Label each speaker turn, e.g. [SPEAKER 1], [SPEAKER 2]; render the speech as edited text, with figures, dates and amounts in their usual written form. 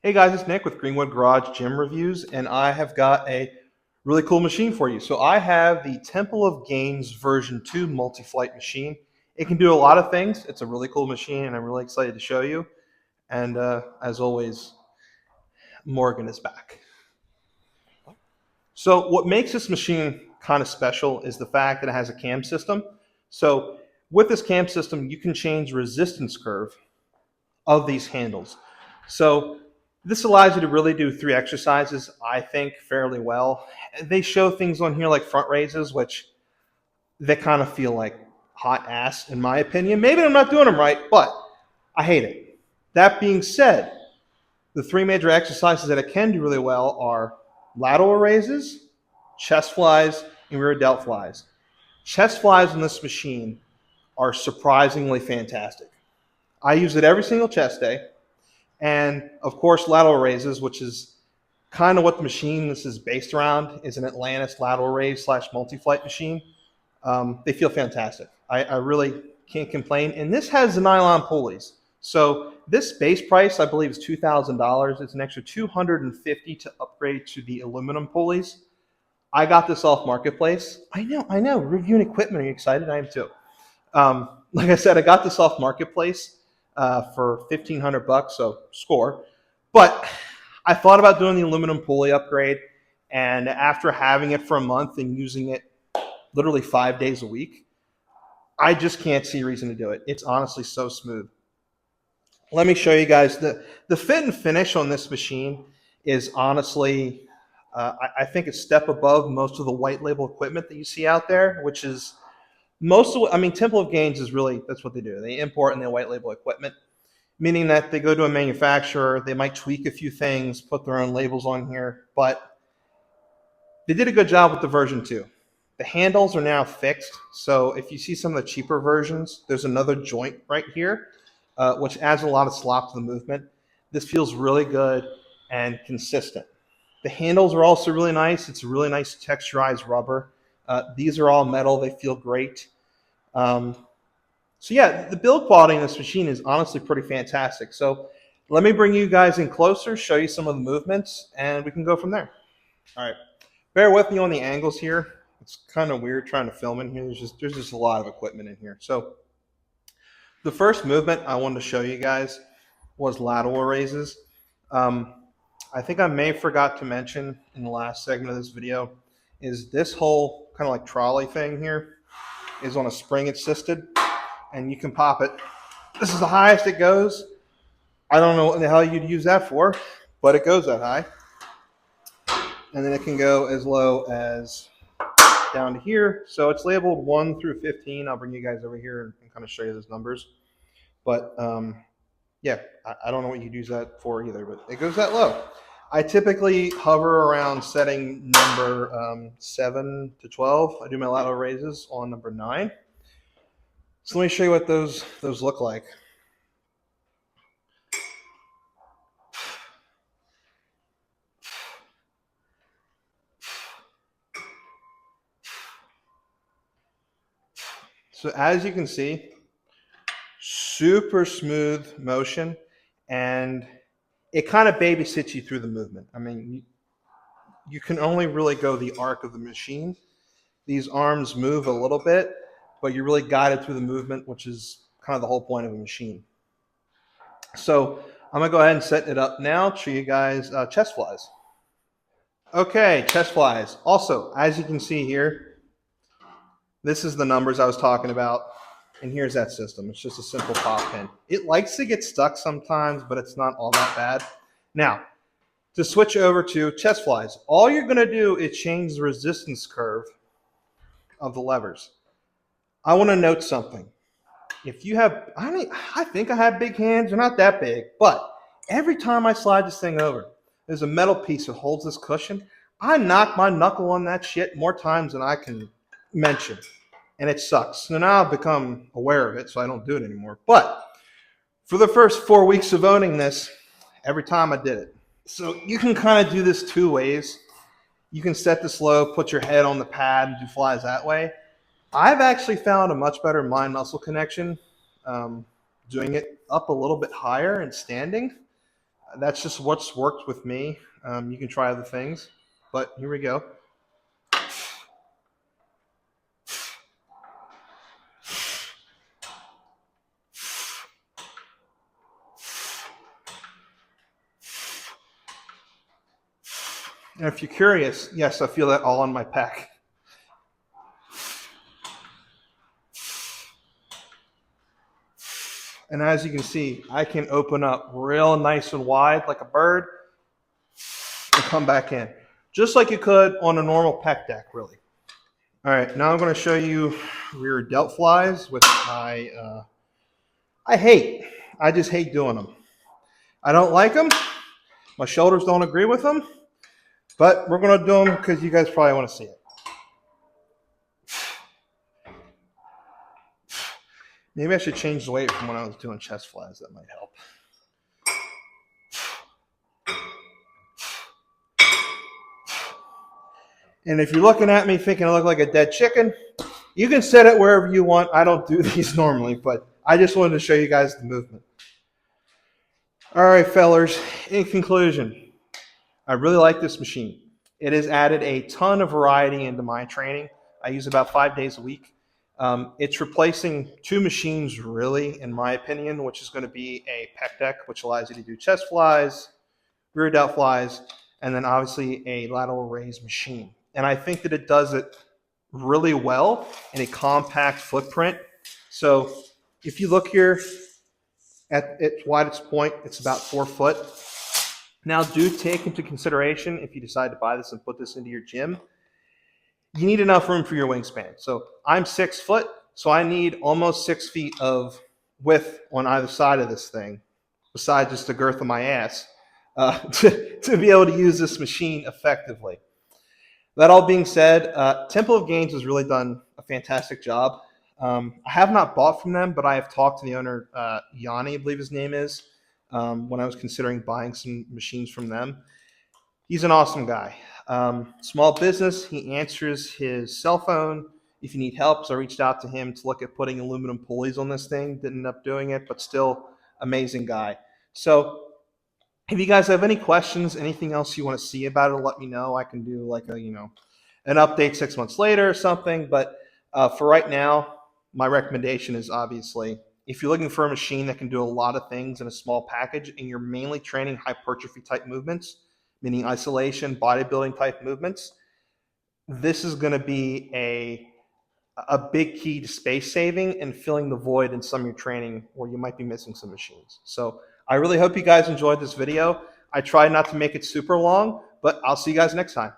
[SPEAKER 1] Hey guys, it's Nick with Greenwood Garage Gym Reviews, and I have got a really cool machine for you. So I have the Temple of Gainz version 2 multi-flight machine. It can do a lot of things. It's a really cool machine, and I'm really excited to show you. And as always, Morgan is back. So what makes this machine kind of special is the fact that it has a cam system. So with this cam system, you can change resistance curve of these handles. So this allows you to really do 3 exercises, I think, fairly well. They show things on here like front raises, which they kind of feel like hot ass, in my opinion. Maybe I'm not doing them right, but I hate it. That being said, the 3 major exercises that it can do really well are lateral raises, chest flies, and rear delt flies. Chest flies on this machine are surprisingly fantastic. I use it every single chest day. And of course, lateral raises, which is kind of what the machine this is based around, is an Atlantis lateral raise / multi-flight machine. They feel fantastic. I really can't complain. And this has the nylon pulleys. So this base price, I believe, is $2,000. It's an extra $250 to upgrade to the aluminum pulleys. I got this off Marketplace. I know. Reviewing equipment. Are you excited? I am too. Like I said, I got this off Marketplace for $1,500, so score. But I thought about doing the aluminum pulley upgrade, and after having it for a month and using it literally 5 days a week, I just can't see a reason to do it. It's honestly so smooth. Let me show you guys the fit and finish on this machine is honestly, I think it's a step above most of the white label equipment that you see out there, which is Temple of Gainz is really, that's what they do. They import and they white label equipment, meaning that they go to a manufacturer, they might tweak a few things, put their own labels on here, but they did a good job with the version 2. The handles are now fixed, so if you see some of the cheaper versions, there's another joint right here, which adds a lot of slop to the movement. This feels really good and consistent. The handles are also really nice. It's a really nice texturized rubber. These are all metal. They feel great. So yeah, the build quality in this machine is honestly pretty fantastic. So let me bring you guys in closer, show you some of the movements, and we can go from there. All right. Bear with me on the angles here. It's kind of weird trying to film in here. There's just a lot of equipment in here. So the first movement I wanted to show you guys was lateral raises. I think I may have forgot to mention in the last segment of this video is this whole kind of like trolley thing here is on a spring assisted, and you can pop it. This is the highest it goes. I don't know what the hell you'd use that for, but it goes that high. And then it can go as low as down to here. So it's labeled 1 through 15. I'll bring you guys over here and kind of show you those numbers. But yeah, I don't know what you'd use that for either, but it goes that low. I typically hover around setting number 7 to 12. I do my lateral raises on number 9. So let me show you what those look like. So as you can see, super smooth motion, and it kind of babysits you through the movement. I mean, you can only really go the arc of the machine. These arms move a little bit, but you're really guided through the movement, which is kind of the whole point of a machine. So I'm gonna go ahead and set it up now, show you guys chest flies. Okay, chest flies. Also, as you can see here, this is the numbers I was talking about, and here's that system. It's just a simple pop pin. It likes to get stuck sometimes, but it's not all that bad. Now, to switch over to chest flies, all you're gonna do is change the resistance curve of the levers. I wanna note something. If you have, I think I have big hands, they're not that big, but every time I slide this thing over, there's a metal piece that holds this cushion. I knock my knuckle on that shit more times than I can mention, and it sucks. So now I've become aware of it, so I don't do it anymore. But for the first 4 weeks of owning this, every time I did it. So you can kind of do this 2 ways. You can set this low, put your head on the pad, and do flies that way. I've actually found a much better mind-muscle connection doing it up a little bit higher and standing. That's just what's worked with me. You can try other things, but here we go. And if you're curious, yes, I feel that all on my pec. And as you can see, I can open up real nice and wide like a bird and come back in. Just like you could on a normal pec deck, really. All right, now I'm going to show you rear delt flies, which I just hate doing them. I don't like them. My shoulders don't agree with them, but we're going to do them because you guys probably want to see it. Maybe I should change the weight from when I was doing chest flies. That might help. And if you're looking at me thinking I look like a dead chicken, you can set it wherever you want. I don't do these normally, but I just wanted to show you guys the movement. All right, fellers, in conclusion, I really like this machine. It has added a ton of variety into my training. I use about 5 days a week. It's replacing two machines, really, in my opinion, which is going to be a pec deck, which allows you to do chest flies, rear delt flies, and then obviously a lateral raise machine. And I think that it does it really well in a compact footprint. So if you look here at its widest point, it's about 4 foot. Now, do take into consideration, if you decide to buy this and put this into your gym, you need enough room for your wingspan. So I'm 6 foot, so I need almost 6 feet of width on either side of this thing, besides just the girth of my ass, to be able to use this machine effectively. That all being said, Temple of Gainz has really done a fantastic job. I have not bought from them, but I have talked to the owner, Yanni, I believe his name is, when I was considering buying some machines from them. He's an awesome guy. Small business, he answers his cell phone if you need help. So I reached out to him to look at putting aluminum pulleys on this thing. Didn't end up doing it, but still amazing guy. So if you guys have any questions, anything else you want to see about it, let me know. I can do like an update 6 months later or something. But for right now, my recommendation is obviously if you're looking for a machine that can do a lot of things in a small package and you're mainly training hypertrophy type movements, meaning isolation, bodybuilding type movements, this is going to be a big key to space saving and filling the void in some of your training where you might be missing some machines. So I really hope you guys enjoyed this video. I tried not to make it super long, but I'll see you guys next time.